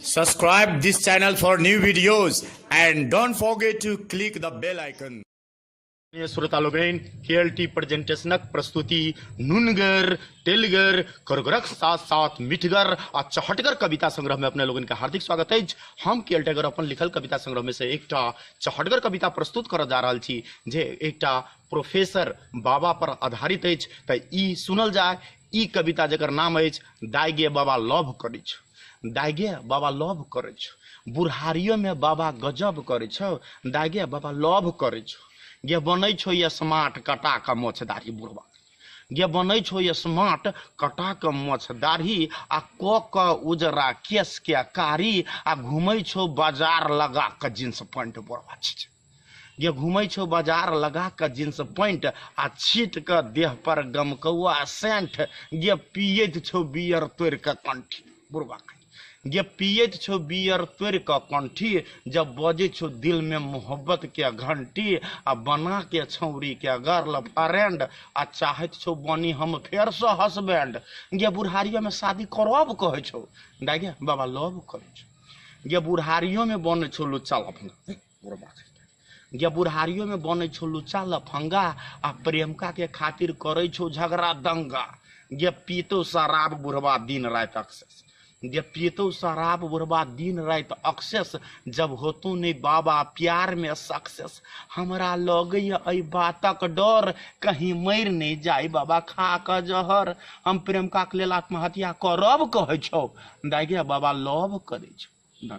Subscribe this channel for new videos and don't forget to click the bell icon. श्रोता लोगन केएलटी प्रेजेंटेशनक प्रस्तुति नुनगर तेलगर करगरक साथ साथ मिठगर आ चहटगर कविता संग्रह में अपने लोगन के हार्दिक स्वागत है। हम केएलटीगर अपन लिखल कविता संग्रह में से एकटा चहटगर कविता प्रस्तुत कर जा रहा छी जे एकटा प्रोफेसर बाबा पर आधारित है। त ई सुनल जाय। ई कविता जकर नाम है दाइगे बाबा लव करै छ। दाइगे बाबा लव करै छ, बुढ़ारियों में बाबा गजब करै छ। दाइगे बाबा लव करै छ, ये बनै छो ये स्मार्ट कटा का मोछदारी बुढ़वा, ये बनै छो ये स्मार्ट कटा का मोछदारी आ क उजरा केस के कारी आ घूमै छो बाजार लगा के जींस पैंट बुढ़वा छी। ये घूमै छो बाजार लगा के जींस पैंट आ छीट के देह पर गमकौआ सेंट। ये पियत छो बियर तोड़ के कंठी बुढ़वा, ये पियत छो बियर तोड़ के कंठी। जब बजे छो दिल में मोहब्बत के घंटी आ बना के छौरी के गर्ल फ्रेंड आ चाहत छो बनी हम फेर से हस्बैंड। ये बुढ़ारियों में शादी करब कहे छो, दाइगे बाबा लव करे छो। ये बुढ़ारियों में बने छो लुच्चा लफंगा, ये बुढ़ारियों में बने छो लुच्चा लफंगा आ प्रेमका के खातिर करे छो झगड़ा दंगा। ये पीतो शराब बुढ़वा दिन रात अक्सेस, ये पीतो शराब बुढ़वा दिन रात अक्सेस। जब होतो नहीं बाबा प्यार में सक्सेस, हमरा लगे अई बातक डर कहीं मर नहीं जाए बाबा खा के जहर। हम प्रेमका के लेल आत्महत्या करब कहे छो, दाइगे बाबा लव करे छो।